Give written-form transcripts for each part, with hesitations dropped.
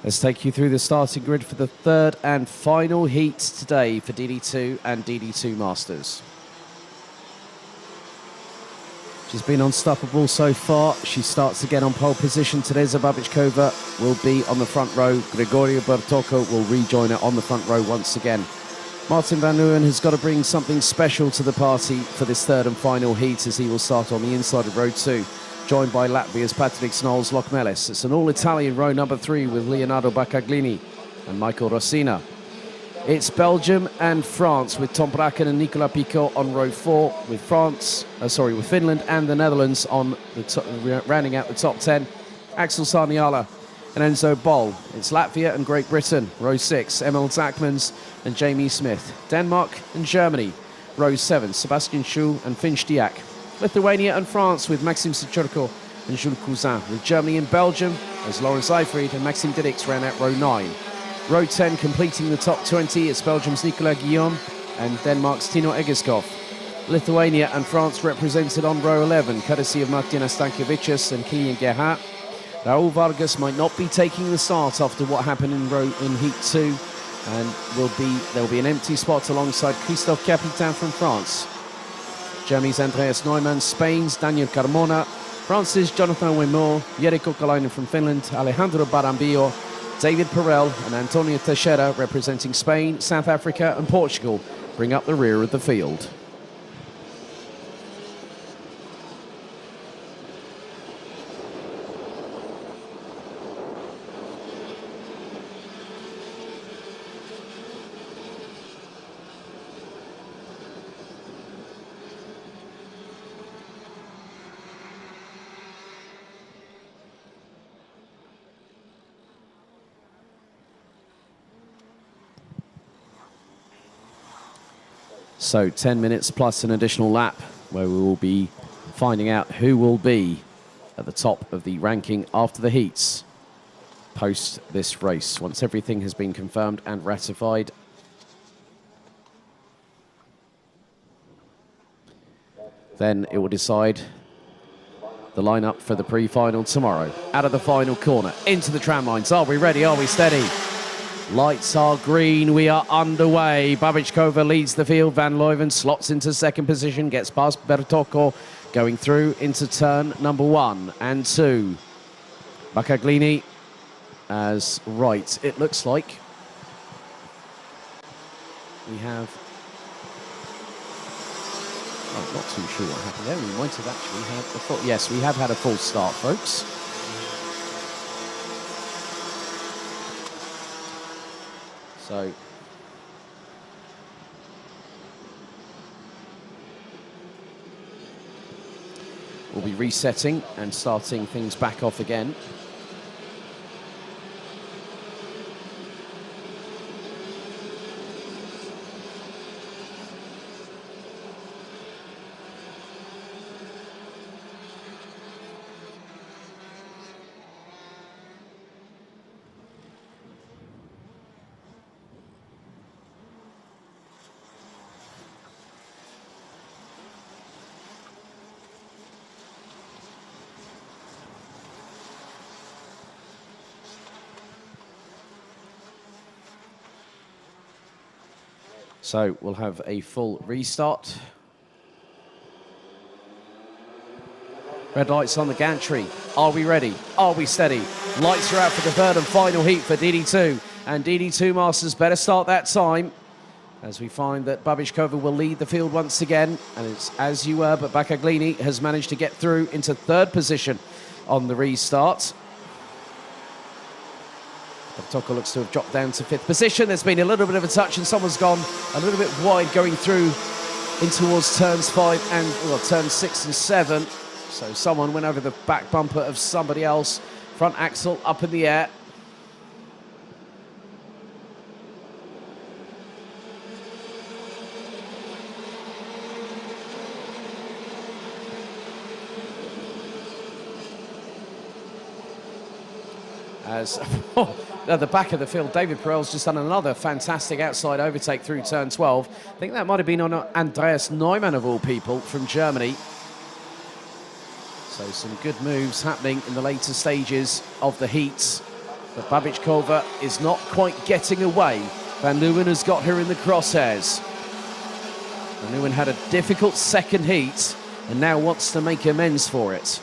Let's take you through the starting grid for the third and final heat today for DD2 and DD2 Masters. She's been unstoppable so far. She starts again on pole position. Teresa Babičková will be on the front row. Gregorio Bertocco will rejoin her on the front row once again. Martin van Leeuwen has got to bring something special to the party for this third and final heat, as he will start on the inside of row 2. Joined by Latvia's Patrick Snols-Lokmelis. It's an all-Italian row number 3 with Leonardo Baccaglini and Michael Rossina. It's Belgium and France with Tom Bracken and Nicolas Picot on row 4, with Finland and the Netherlands on the rounding out the top 10. Axel Sarniala and Enzo Boll. It's Latvia and Great Britain, row 6, Emil Zachmans and Jamie Smith. Denmark and Germany, row 7, Sebastian Schul and Finn Stiak. Lithuania and France with Maxime Sechurko and Jules Cousin, with Germany and Belgium as Lawrence Eifried and Maxime Didix round out row 9. Row 10 completing the top 20, it's Belgium's Nicolas Guillaume and Denmark's Tino Egeskov. Lithuania and France represented on row 11, courtesy of Martina Stankiewicz and Kilian Gerhardt. Raul Vargas might not be taking the start after what happened in heat 2, and there'll be an empty spot alongside Christophe Capitan from France. Germany's Andreas Neumann, Spain's Daniel Carmona, France's Jonathan Wemo, Jere Kokalainen from Finland, Alejandro Barambillo, David Perel and Antonio Teixeira, representing Spain, South Africa and Portugal, bring up the rear of the field. So 10 minutes plus an additional lap, where we will be finding out who will be at the top of the ranking after the heats post this race, once everything has been confirmed and ratified. Then it will decide the lineup for the pre-final tomorrow. Out of the final corner, into the tram lines. Are we ready? Are we steady? Lights are green, we are underway. Babičková leads the field, Van Leeuwen slots into second position, gets past Bertocco, going through into turn number 1 and 2. Baccaglini as right, it looks like. We have... Oh, not too sure what happened there. We might have actually had a full... Yes, we have had a full start, folks. So we'll be resetting and starting things back off again. So we'll have a full restart. Red lights on the gantry. Are we ready? Are we steady? Lights are out for the third and final heat for DD2. And DD2 Masters better start that time, as we find that Babičková will lead the field once again. And it's as you were, but Baccaglini has managed to get through into third position on the restart. Bertocco looks to have dropped down to 5th position. There's been a little bit of a touch and someone's gone a little bit wide going through in towards turns 5 and, well, turns 6 and 7. So someone went over the back bumper of somebody else. Front axle up in the air. As at the back of the field, David Perel's just done another fantastic outside overtake through turn 12. I think that might have been on Andreas Neumann, of all people, from Germany. So some good moves happening in the later stages of the heats. But Babičková is not quite getting away. Van Leeuwen has got her in the crosshairs. Van Leeuwen had a difficult second heat and now wants to make amends for it.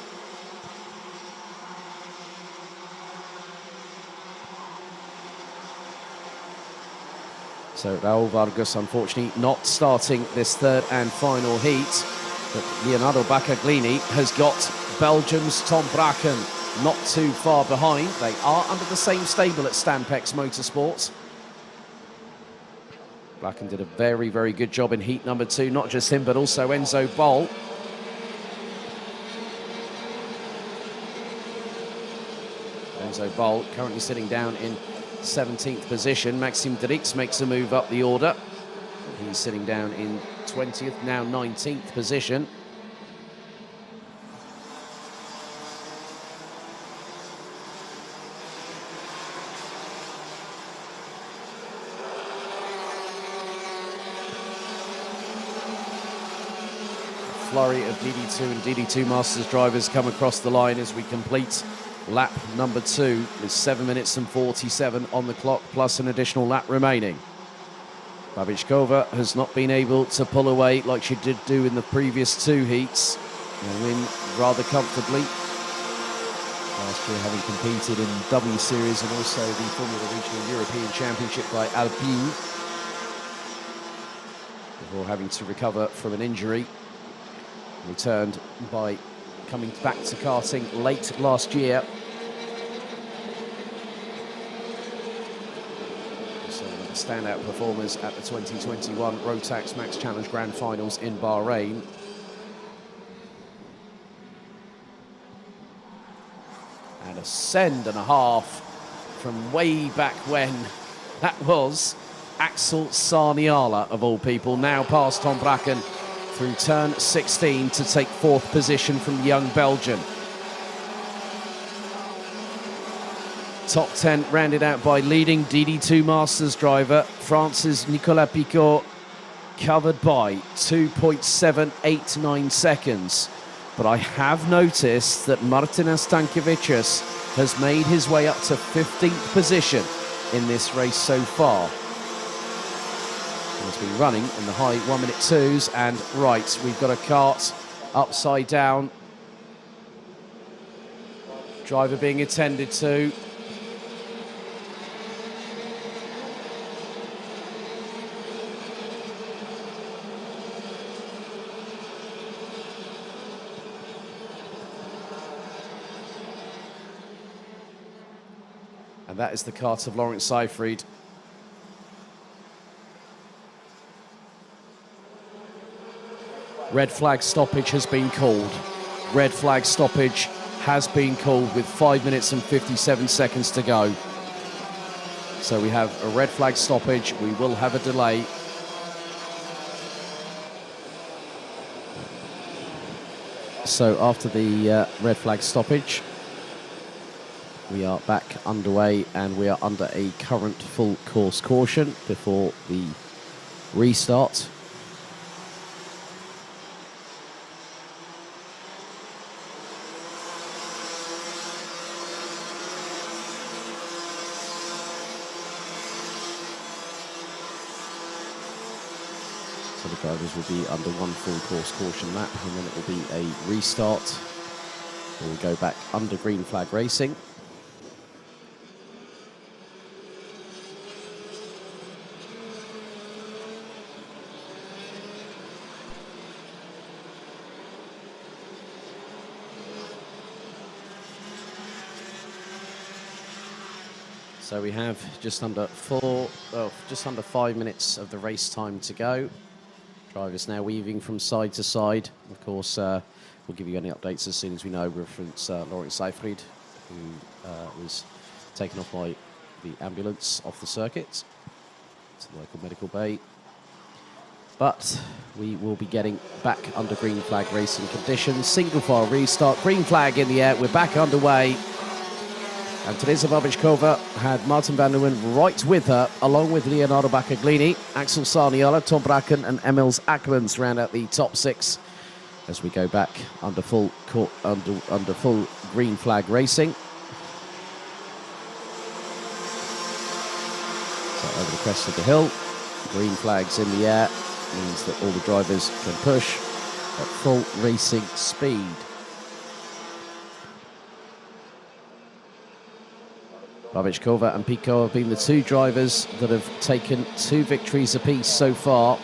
So Raul Vargas, unfortunately, not starting this third and final heat. But Leonardo Baccaglini has got Belgium's Tom Braken not too far behind. They are under the same stable at Stampex Motorsports. Braken did a very, very good job in heat number 2. Not just him, but also Enzo Bol. Enzo Bol currently sitting down in 17th position. Maxime Drix makes a move up the order. He's sitting down in 20th, now 19th position. A flurry of DD2 and DD2 Masters drivers come across the line as we complete lap number 2 with 7 minutes and 47 on the clock, plus an additional lap remaining. Babičková has not been able to pull away like she did do in the previous 2 heats and win rather comfortably. Last year having competed in W Series and also the Formula Regional European Championship by Alpine, before having to recover from an injury. Returned by coming back to karting late last year. So one of the standout performers at the 2021 Rotax Max Challenge Grand Finals in Bahrain. And a send and a half from way back when. That was Axel Sarniala, of all people, now past Tom Braken through turn 16 to take 4th position from the young Belgian. Top 10 rounded out by leading DD2 Masters driver France's Nicolas Picaud, covered by 2.789 seconds. But I have noticed that Martinas Stankiewicz has made his way up to 15th position in this race so far. He's been running in the high 1 minute 2s, and right, we've got a kart upside down. Driver being attended to. And that is the kart of Lawrence Seyfried. Red flag stoppage has been called. Red flag stoppage has been called with 5 minutes and 57 seconds to go. So we have a red flag stoppage. We will have a delay. So after the red flag stoppage, we are back underway and we are under a current full course caution before the restart. So the drivers will be under one full course caution lap, and then it will be a restart. We'll go back under green flag racing. So we have just under 5 minutes of the race time to go. Drivers now weaving from side to side. Of course, we'll give you any updates as soon as we know. Reference Lawrence Seyfried, who was taken off by the ambulance off the circuit to the local medical bay. But we will be getting back under green flag racing conditions. Single file restart, green flag in the air. We're back underway. And Teresa Babičková had Martin van Leeuwen right with her, along with Leonardo Baccaglini, Axel Sarniala, Tom Braken and Emils Akmans round out the top 6 as we go back under full green flag racing. So over the crest of the hill, green flags in the air, means that all the drivers can push at full racing speed. Babičková and Pico have been the two drivers that have taken 2 victories apiece so far.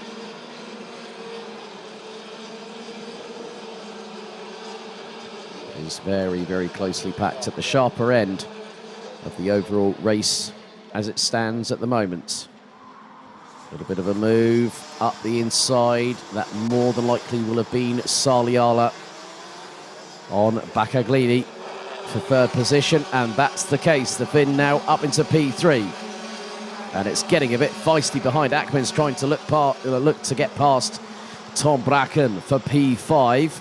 It is very, very closely packed at the sharper end of the overall race as it stands at the moment. A little bit of a move up the inside. That more than likely will have been Saliala on Baccaglini for 3rd position, and that's the case. The Finn now up into P3, and it's getting a bit feisty behind. Akman's trying to look to get past Tom Bracken for P5.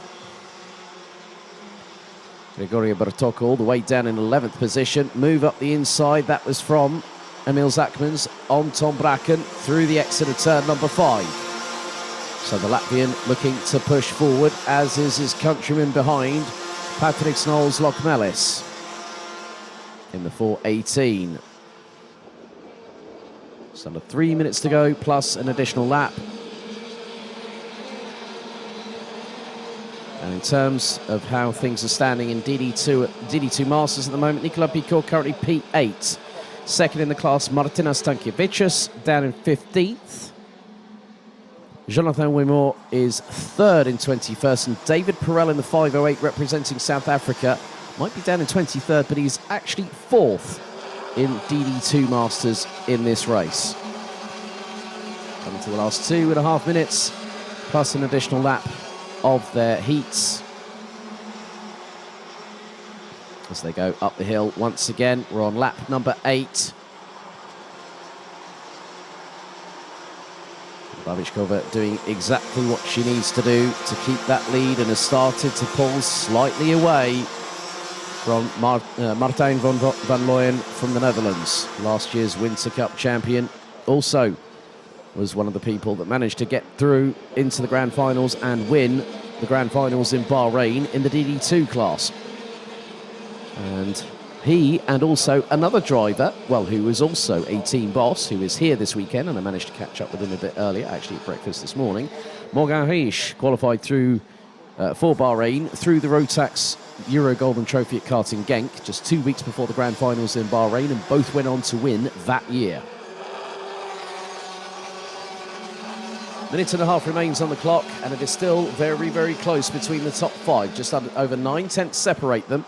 Gregorio Bertocco all the way down in 11th position. Move up the inside. That was from Emil Zachmans on Tom Bracken through the exit of turn number 5. So the Latvian looking to push forward, as is his countryman behind, Patrick Snols-Lokmelis in the 4:18. So 3 minutes to go, plus an additional lap. And in terms of how things are standing in DD2 Masters at the moment, Nicola Picot currently P8. Second in the class, Martinas Stankiewicz down in 15th. Jonathan Wimore is 3rd in 21st, and David Perel in the 508 representing South Africa might be down in 23rd, but he's actually 4th in DD2 Masters in this race. Coming to the last 2.5 minutes, plus an additional lap of their heats as they go up the hill once again. We're on lap number 8. Babičková doing exactly what she needs to do to keep that lead, and has started to pull slightly away from Martijn van Looyen from the Netherlands. Last year's Wintercup champion. Also was one of the people that managed to get through into the grand finals and win the grand finals in Bahrain in the DD2 class. And he, and also another driver, well, who was also a team boss, who is here this weekend, and I managed to catch up with him a bit earlier, actually at breakfast this morning. Morgan Riche qualified through for Bahrain through the Rotax Euro Golden Trophy at Karting Genk just 2 weeks before the grand finals in Bahrain, and both went on to win that year. Minute and a half remains on the clock, and it is still very, very close between the top 5. Just over 9/10 separate them.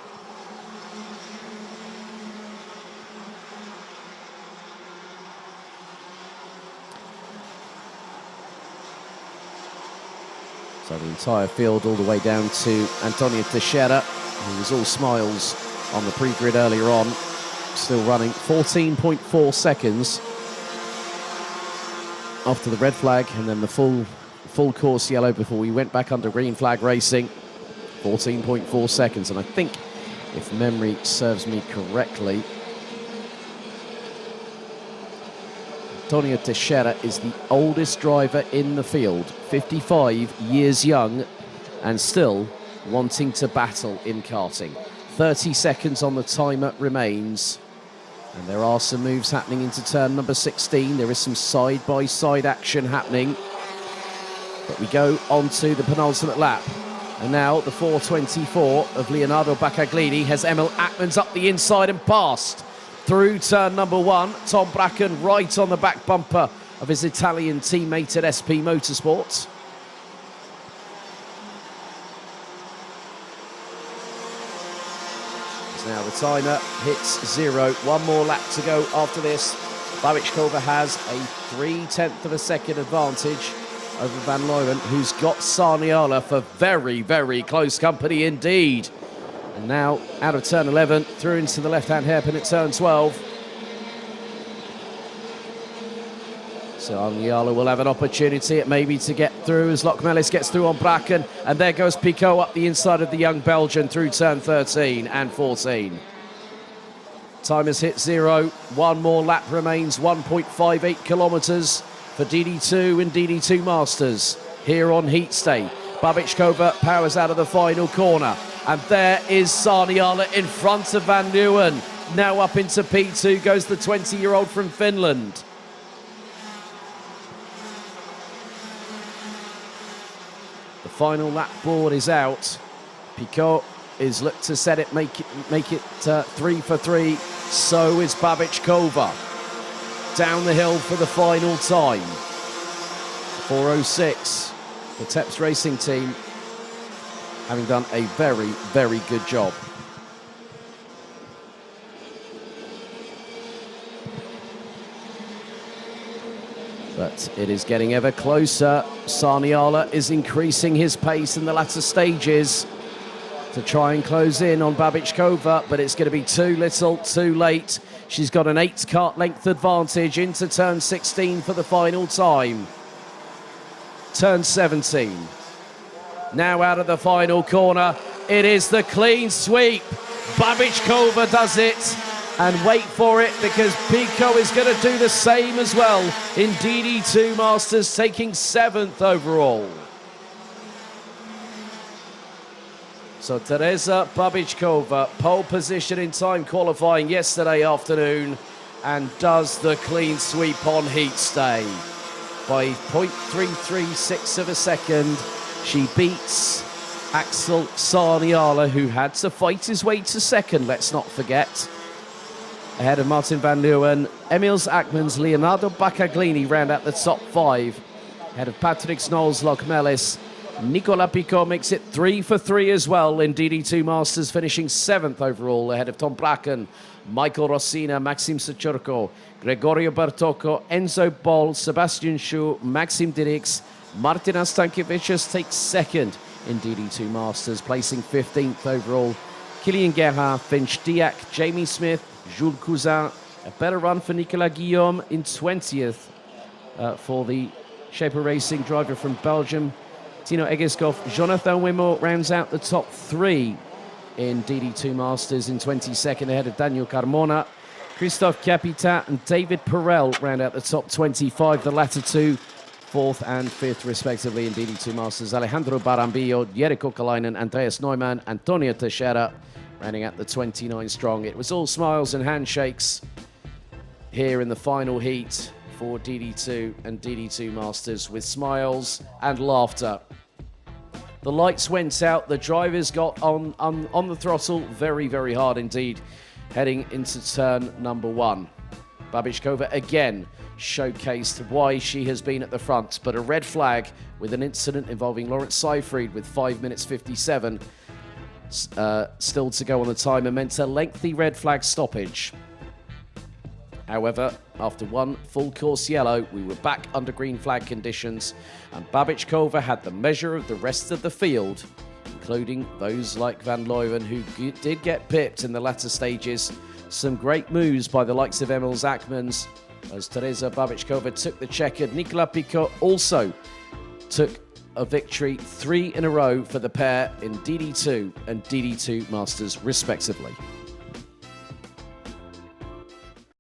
So the entire field all the way down to Antonio Teixeira, who was all smiles on the pre-grid earlier on, still running 14.4 seconds after the red flag, and then the full course yellow before we went back under green flag racing. 14.4 seconds, and I think, if memory serves me correctly, Antonio Teixeira is the oldest driver in the field, 55 years young, and still wanting to battle in karting. 30 seconds on the timer remains, and there are some moves happening into turn number 16. There is some side-by-side action happening, but we go on to the penultimate lap. And now the 4:24 of Leonardo Baccaglini has Emil Akmans up the inside and past. Through turn number 1, Tom Bracken right on the back bumper of his Italian teammate at SP Motorsports. Now the timer hits 0. One more lap to go after this. Babičková has a 0.3 of a second advantage over Van Looyen, who's got Saniala for very, very close company indeed. And now out of turn 11, through into the left-hand hairpin at turn 12. So Saniala will have an opportunity maybe to get through as Lokmelis gets through on Bracken. And there goes Picot up the inside of the young Belgian through turn 13 and 14. Time has hit 0. One more lap remains, 1.58 kilometres for DD2 and DD2 Masters here on Heat Stay. Babičková powers out of the final corner. And there is Saniala in front of Van Leeuwen. Now up into P2 goes the 20-year-old from Finland. final lap board is out. Picot is looked to set it, make it 3 for 3. So is Babičková. Down the hill for the final time. 4:06. The Teps Racing team having done a very, very good job. But it is getting ever closer. Saniala is increasing his pace in the latter stages to try and close in on Babičková, but it's going to be too little, too late. She's got an 8-kart length advantage into turn 16 for the final time. Turn 17. Now out of the final corner, it is the clean sweep. Babičková does it. And wait for it, because Pico is going to do the same as well in DD2 Masters, taking 7th overall. So Teresa Babičková, pole position in time qualifying yesterday afternoon, and does the clean sweep on heat stay. By 0.336 of a second, she beats Axel Saniala, who had to fight his way to second, let's not forget. Ahead of Martin van Leeuwen, Emils Akmans, Leonardo Baccaglini round out the top 5. Ahead of Patrick Knowles, Lochmelis. Nicolas Picot makes it 3 for 3 as well in DD2 Masters, finishing 7th overall ahead of Tom Bracken, Michael Rossina, Maxim Sechurko, Gregorio Bertocco, Enzo Bol, Sebastian Schue, Maxim Dirix. Martina Stankiewicz takes 2nd in DD2 Masters, placing 15th overall. Kilian Gerhardt, Finch Diak, Jamie Smith, Jules Cousin. A better run for Nicolas Guillaume in 20th for the Shaper Racing driver from Belgium. Tino Egeskov, Jonathan Wimo rounds out the top 3 in DD2 Masters in 22nd ahead of Daniel Carmona. Christophe Capita and David Perel round out the top 25, the latter two 4th and 5th respectively in DD2 Masters. Alejandro Barambillo, Jericho Kalainen, Andreas Neumann, Antonio Teixeira rounding out the 29 strong. It was all smiles and handshakes here in the final heat for DD2 and DD2 Masters, with smiles and laughter. The lights went out, the drivers got on the throttle very, very hard indeed, heading into turn number 1. Babičková again showcased why she has been at the front, but a red flag with an incident involving Lawrence Seyfried with 5 minutes 57 still to go on the timer meant a lengthy red flag stoppage. However, after one full course yellow, we were back under green flag conditions, and Babičková had the measure of the rest of the field, including those like Van Leeuwen, who did get pipped in the latter stages. Some great moves by the likes of Emils Akmans, as Teresa Babičková took the checkered. Nicolas Picot also took a victory, 3 in a row for the pair in DD2 and DD2 Masters respectively.